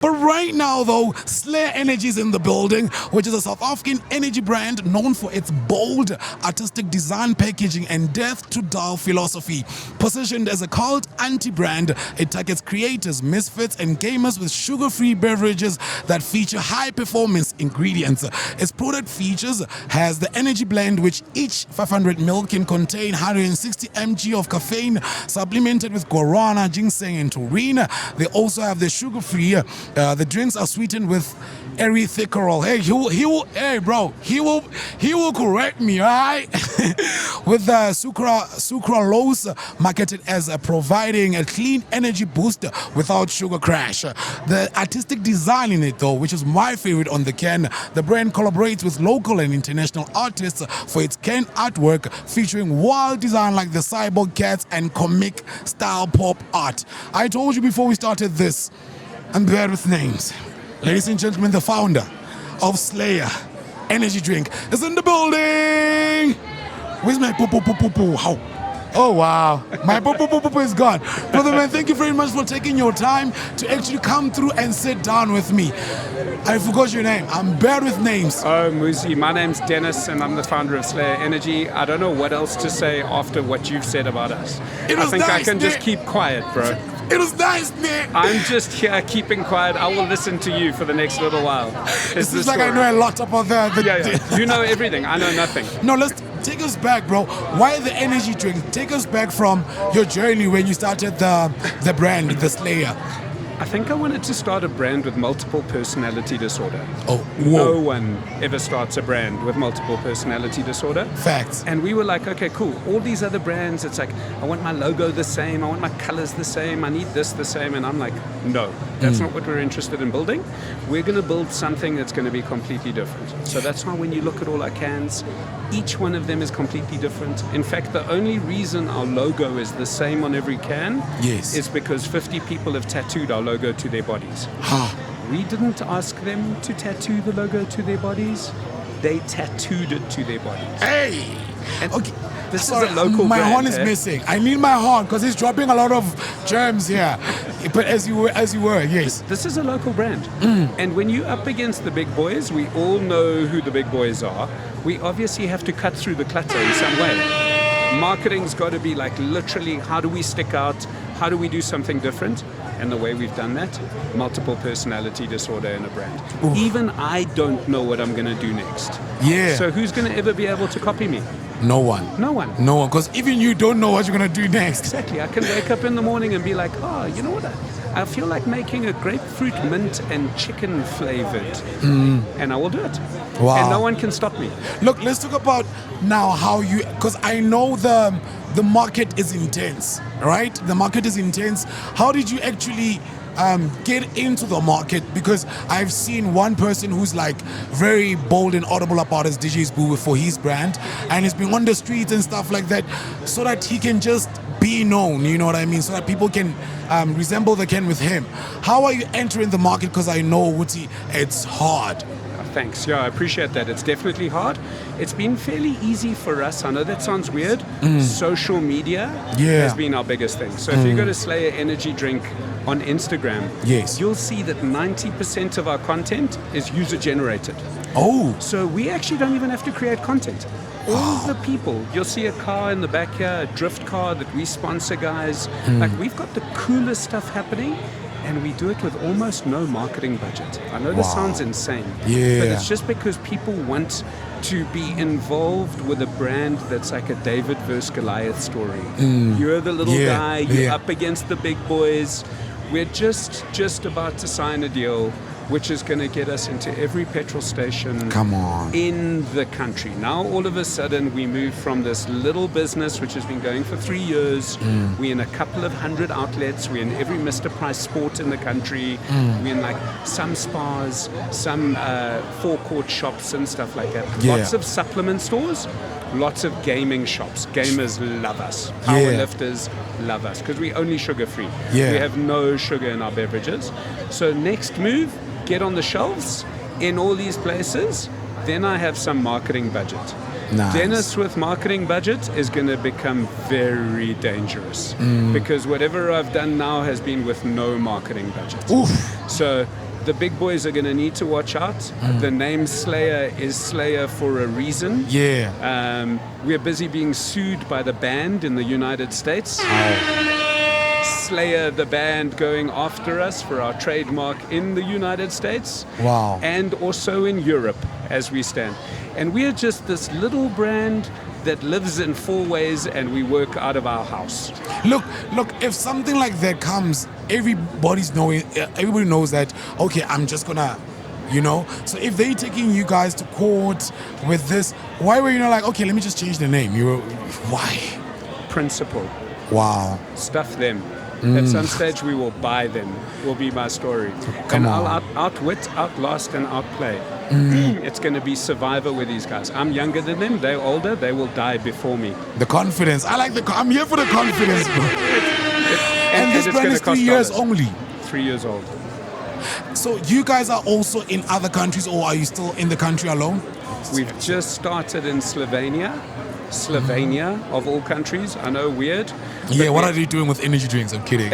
But right now, though, Slayer Energy is in the building, which is a South African energy brand known for its bold, artistic design, packaging, and death to dull philosophy. Positioned as a cult anti-brand, it targets creators, misfits, and gamers with sugar-free beverages that feature high-performance ingredients. Its product features has the energy blend, which each 500 ml can contain 160 mg of caffeine, supplemented with guarana, ginseng, and taurine. They also have the sugar-free. The drinks are sweetened with erythritol. Hey, he will correct me, right? With sucralose, marketed as providing a clean energy boost without sugar crash. The artistic design in it, though, which is my favorite on the can, the brand collaborates with local and international artists for its can artwork, featuring wild design like the cyborg cats and comic style pop art. I told you before we started this, I'm bad with names. Ladies and gentlemen, the founder of Slayer Energy Drink is in the building. Where's my poo-poo-poo-poo-poo? How? Oh, wow. My poo-poo-poo-poo is gone. Brother man, thank you very much for taking your time to actually come through and sit down with me. I forgot your name. I'm bad with names. Oh, Musi, my name's Dennis, and I'm the founder of Slayer Energy. I don't know what else to say after what you've said about us. I think I can just keep quiet, bro. It was nice, man. I'm just here keeping quiet. I will listen to you for the next little while. It's just like I know a lot about the yeah. You know everything. I know nothing. No, let's take us back, bro. Why the energy drink? Take us back from your journey when you started the brand, the Slayer. I think I wanted to start a brand with multiple personality disorder. Oh, whoa. No one ever starts a brand with multiple personality disorder. Facts. And we were like, okay, cool. All these other brands, it's like, I want my logo the same. I want my colors the same. I need this the same. And I'm like, no, that's not what we're interested in building. We're going to build something that's going to be completely different. So that's why when you look at all our cans, each one of them is completely different. In fact, the only reason our logo is the same on every can is because 50 people have tattooed our logo to their bodies. We didn't ask them to tattoo the logo to their bodies. They tattooed it to their bodies. Hey! And okay. This is a local my brand. horn is missing. I need my horn because it's dropping a lot of germs here. But as you were, yes. This is a local brand. And when you're up against the big boys, we all know who the big boys are. We obviously have to cut through the clutter in some way. Marketing's got to be like literally, how do we stick out? How do we do something different? And the way we've done that, multiple personality disorder in a brand. Oof. Even I don't know what I'm going to do next. Yeah. So who's going to ever be able to copy me? No one. No one. No one. Because even you don't know what you're going to do next. Exactly. I can wake up in the morning and be like, oh, you know what? I feel like making a grapefruit, mint, and chicken flavored. And I will do it. Wow. And no one can stop me. Look, let's talk about now how you, because I know the market is intense, right? The market is intense. How did you actually get into the market? Because I've seen one person who's like very bold and audible about his DJ's boo for his brand, and he's been on the streets and stuff like that so that he can just be known, you know what I mean? So that people can resemble the Ken with him. How are you entering the market? Because I know, Wooty, it's hard. Thanks. Yeah, I appreciate that. It's definitely hard. It's been fairly easy for us. I know that sounds weird. Social media has been our biggest thing. So if you go to Slayer Energy Drink on Instagram, you'll see that 90% of our content is user-generated. Oh. So we actually don't even have to create content. All the people, you'll see a car in the back here, a drift car that we sponsor, guys. Like, we've got the coolest stuff happening. And we do it with almost no marketing budget. I know this sounds insane, but it's just because people want to be involved with a brand that's like a David versus Goliath story. You're the little guy, you're up against the big boys. We're just about to sign a deal which is going to get us into every petrol station in the country. Now, all of a sudden, we move from this little business, which has been going for 3 years. We're in a couple of 100 outlets. We're in every Mr. Price sport in the country. We're in like some spas, some forecourt shops and stuff like that. Lots of supplement stores. Lots of gaming shops. Gamers love us. Powerlifters love us because we're only sugar-free. We have no sugar in our beverages. So next move, get on the shelves in all these places. Then I have some marketing budget. Nice. Dennis with marketing budget is going to become very dangerous because whatever I've done now has been with no marketing budget. Oof. So the big boys are going to need to watch out. The name Slayer is Slayer for a reason. Yeah. We're busy being sued by the band in the United States. Slayer, the band, going after us for our trademark in the United States. Wow. And also in Europe as we stand. And we're just this little brand that lives in 4 ways, and we work out of our house. Look, if something like that comes, everybody knows that, okay, I'm just gonna, so if they're taking you guys to court with this, why were you not like, okay, let me just change the name? Why? Principle. Wow. Stuff them. At some stage we will buy them, will be my story. Come I'll on. outwit, outlast, and outplay. It's going to be Survivor with these guys. I'm younger than them, they're older, they will die before me. The confidence. I like I'm here for the confidence, bro. And this it's brand gonna is 3 cost years dollars. only. 3 years old. So you guys are also in other countries, or are you still in the country alone? We've just started in Slovenia, of all countries. I know, weird. Yeah, what are they doing with energy drinks? I'm kidding.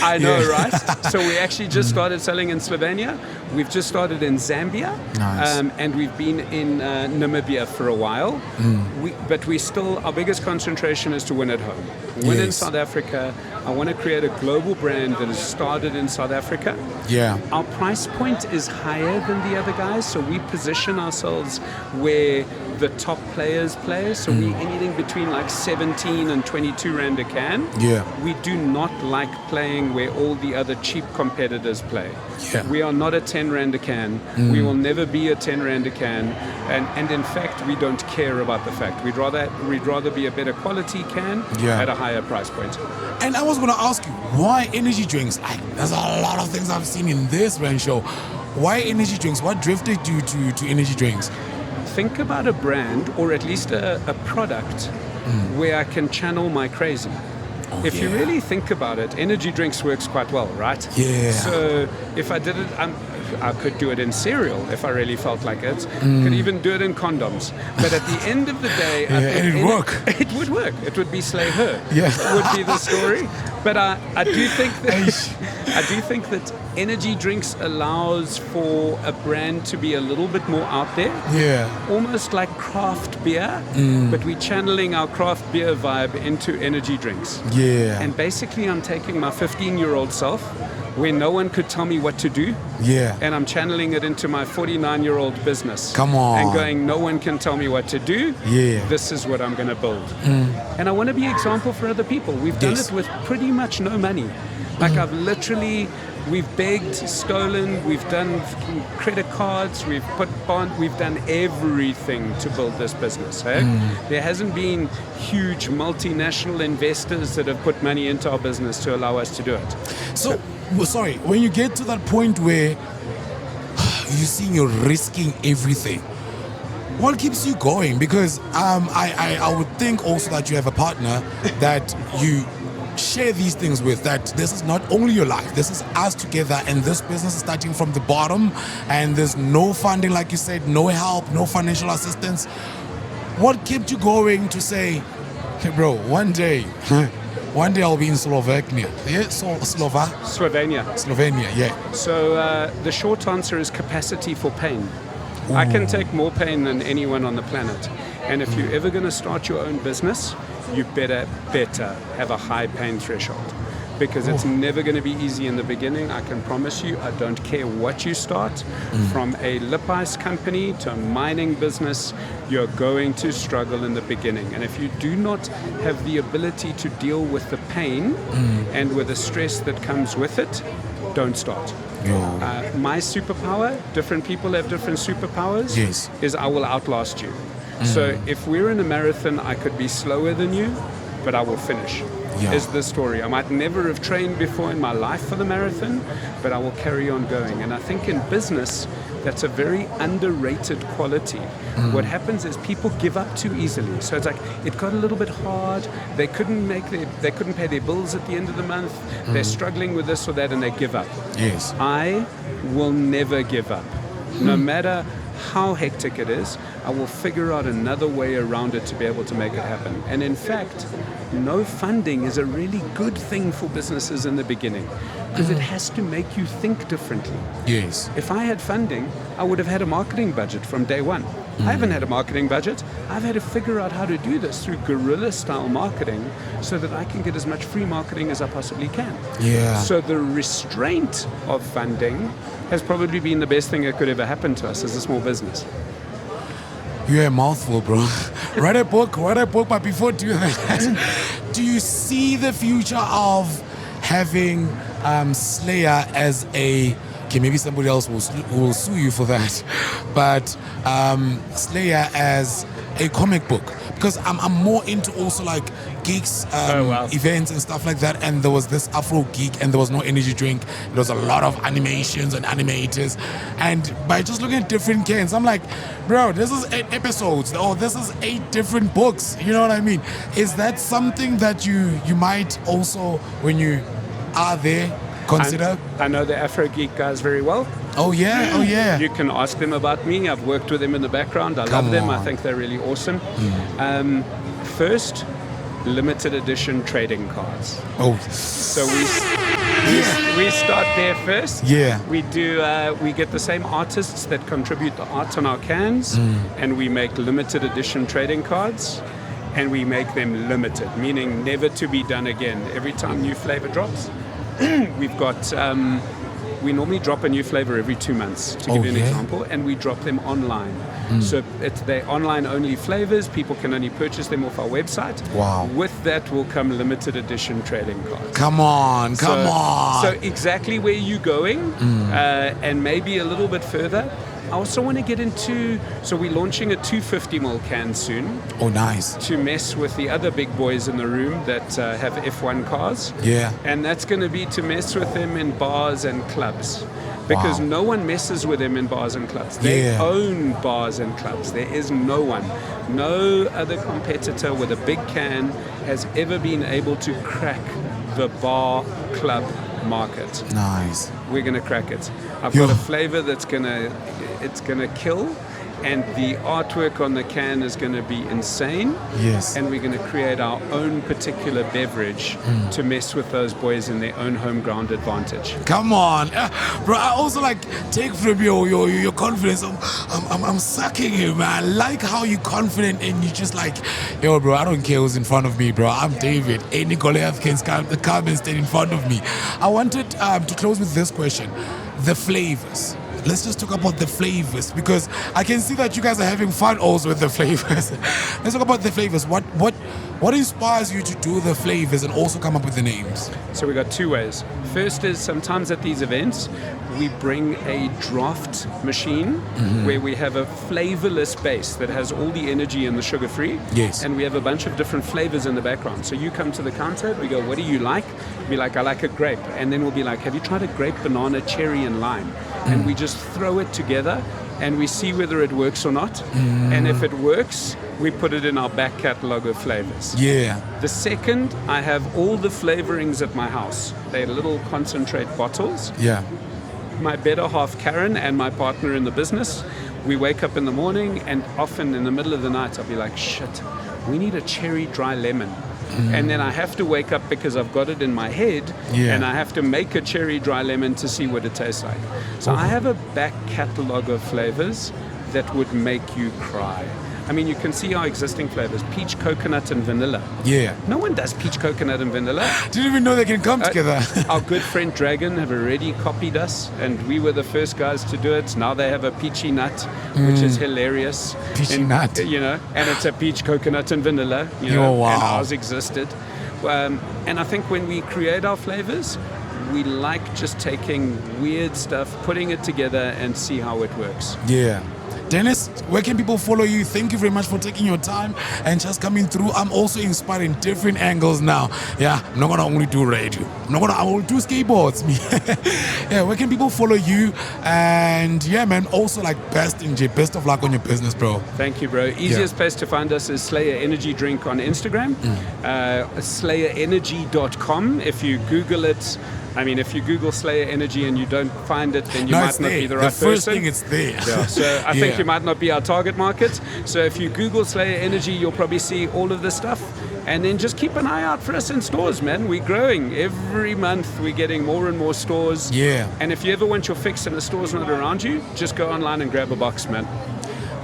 I know, Yeah. right? So we actually just started selling in Slovenia. We've just started in Zambia. Nice. And we've been in Namibia for a while. But our biggest concentration is to win at home. Win in Yes. South Africa. I want to create a global brand that has started in South Africa. Yeah. Our price point is higher than the other guys, so we position ourselves where the top players play. So we anything between like 17 and 22 Rand a can. Yeah. We do not like playing where all the other cheap competitors play. Yeah. We are not a 10 Rand a can. We will never be a 10 Rand a can. And in fact, we don't care about the fact. We'd rather be a better quality can Yeah. at a higher price point. And I was going to ask you, why energy drinks? There's a lot of things I've seen in this brand show. Why energy drinks? What drifted you to energy drinks? Think about a brand, or at least a product, where I can channel my crazy. If you yeah. really think about it, energy drinks works quite well, right? Yeah. So if I did it, I could do it in cereal if I really felt like it. Could even do it in condoms. But at the end of the day, Yeah, and it'd work. It would work. It would be slay her. Yeah. Would be the story. But I do think that energy drinks allows for a brand to be a little bit more out there. Yeah. Almost like craft beer, but we're channeling our craft beer vibe into energy drinks. Yeah. And basically, I'm taking my 15-year-old self, where no one could tell me what to do, Yeah. and I'm channeling it into my 49-year-old business. Come on. And going, no one can tell me what to do. Yeah. This is what I'm going to build. And I want to be an example for other people. We've done Yes. it with pretty much no money. Like we've begged, stolen, we've done credit cards, we've put bond, we've done everything to build this business. Eh? There hasn't been huge multinational investors that have put money into our business to allow us to do it. So, sorry, when you get to that point where you see you're risking everything, what keeps you going? Because I would think also that you have a partner that you share these things with, that this is not only your life, this is us together, and this business is starting from the bottom, and there's no funding, like you said, no help, no financial assistance. What kept you going to say, hey bro, one day I'll be in Slovakia. Yeah, Slovenia, yeah. So the short answer is capacity for pain. I can take more pain than anyone on the planet. And if you're ever going to start your own business, you better have a high pain threshold, because it's never going to be easy in the beginning. I can promise you. I don't care what you start, from a lip ice company to a mining business, you're going to struggle in the beginning. And if you do not have the ability to deal with the pain and with the stress that comes with it, don't start. My superpower, different people have different superpowers, Yes. is I will outlast you. So if we're in a marathon, I could be slower than you, but I will finish. Yeah. Is the story. I might never have trained before in my life for the marathon, but I will carry on going. And I think in business, that's a very underrated quality. What happens is people give up too easily. So it's like it got a little bit hard. They couldn't pay their bills at the end of the month. They're struggling with this or that, and they give up. Yes. I will never give up. No matter how hectic it is, I will figure out another way around it to be able to make it happen. And in fact, no funding is a really good thing for businesses in the beginning because it has to make you think differently. Yes. If I had funding, I would have had a marketing budget from day one. I haven't had a marketing budget. I've had to figure out how to do this through guerrilla style marketing so that I can get as much free marketing as I possibly can. Yeah. So the restraint of funding has probably been the best thing that could ever happen to us as a small business. You're a mouthful, bro. Write a book, but before doing that, do you see the future of having Slayer as a... Okay, maybe somebody else will sue you for that, but Slayer as a comic book, because I'm more into also like geeks events and stuff like that, and there was this Afro Geek and there was no energy drink. There was a lot of animations and animators, and by just looking at different cans, I'm like, bro, this is 8 episodes, or this is 8 different books, you know what I mean? Is that something that you might also, when you are there, consider? I know the Afro Geek guys very well. Oh yeah. You can ask them about me. I've worked with them in the background. I love them. I think they're really awesome. First, limited edition trading cards. Oh. So we start there first. Yeah. We do. We get the same artists that contribute the art on our cans, and we make limited edition trading cards. And we make them limited, meaning never to be done again. Every time new flavor drops, we've got, we normally drop a new flavor every 2 months, to give you an example, and we drop them online. So they're online only flavors. People can only purchase them off our website. Wow. With that will come limited edition trading cards. Come on. So exactly where you're going, and maybe a little bit further. I also want to get into, so we're launching a 250ml can soon. Oh, nice. To mess with the other big boys in the room that have F1 cars. Yeah. And that's going to be to mess with them in bars and clubs. Because no one messes with them in bars and clubs. They own bars and clubs. There is no one. No other competitor with a big can has ever been able to crack the bar club market. Nice. We're going to crack it. I've got a flavor that's going to kill, and the artwork on the can is going to be insane. Yes. And we're going to create our own particular beverage to mess with those boys in their own home ground advantage. Come on. Bro, I also like take from your confidence. I'm sucking you, man. I like how you're confident and you just like, yo, bro, I don't care who's in front of me, bro. I'm David. Any Goliath can come and stand in front of me. I wanted to close with this question. The flavors. Let's just talk about the flavors, because I can see that you guys are having fun also with the flavors. Let's talk about the flavors. What inspires you to do the flavors and also come up with the names? So we got 2 ways. First is sometimes at these events, we bring a draft machine where we have a flavorless base that has all the energy and the sugar-free. Yes. And we have a bunch of different flavors in the background. So you come to the counter, we go, what do you like? Be like, I like a grape. And then we'll be like, have you tried a grape, banana, cherry, and lime? And we just throw it together and we see whether it works or not. And if it works, we put it in our back catalog of flavors. Yeah. The second, I have all the flavorings at my house. They're little concentrate bottles. Yeah. My better half, Karen, and my partner in the business, we wake up in the morning and often in the middle of the night, I'll be like, shit, we need a cherry dry lemon. And then I have to wake up because I've got it in my head, and I have to make a cherry dry lemon to see what it tastes like. So I have a back catalog of flavors that would make you cry. I mean, you can see our existing flavors, peach, coconut, and vanilla. Yeah. No one does peach, coconut, and vanilla. Didn't even know they can come together. Our good friend Dragon have already copied us, and we were the first guys to do it. Now they have a peachy nut, which is hilarious. Peachy nut. You know, and it's a peach, coconut, and vanilla. You know, and ours existed. And I think when we create our flavors, we like just taking weird stuff, putting it together, and see how it works. Yeah. Dennis, where can people follow you? Thank you very much for taking your time and just coming through. I'm also inspired in different angles now. Yeah, I'm not going to only do radio. I will do skateboards. Yeah, where can people follow you? And yeah, man, also like best of luck on your business, bro. Thank you, bro. Easiest place to find us is Slayer Energy Drink on Instagram. SlayerEnergy.com. If you Google it, I mean, if you Google Slayer Energy and you don't find it, then you might not be the right person. The first thing it's there. Yeah. So I think Yeah. you might not be our target market. So if you Google Slayer Energy, you'll probably see all of this stuff. And then just keep an eye out for us in stores, man. We're growing. Every month we're getting more and more stores. Yeah. And if you ever want your fix and the store's not around you, just go online and grab a box, man.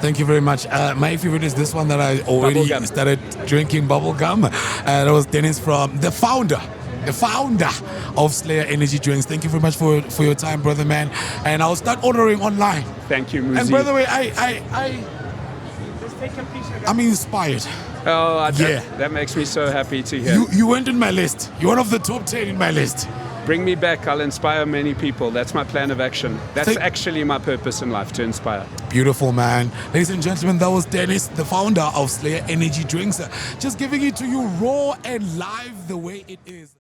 Thank you very much. My favorite is this one that I already Bubblegum. started drinking, bubble gum. That was Dennis, from the founder of Slayer Energy Drinks. Thank you very much for your time, brother, man. And I'll start ordering online. Thank you, Muzi. And by the way, I'm inspired. Oh, Yeah. that makes me so happy to hear. You went in my list. You're one of the top 10 in my list. Bring me back. I'll inspire many people. That's my plan of action. That's actually my purpose in life, to inspire. Beautiful, man. Ladies and gentlemen, that was Dennis, the founder of Slayer Energy Drinks, just giving it to you raw and live the way it is.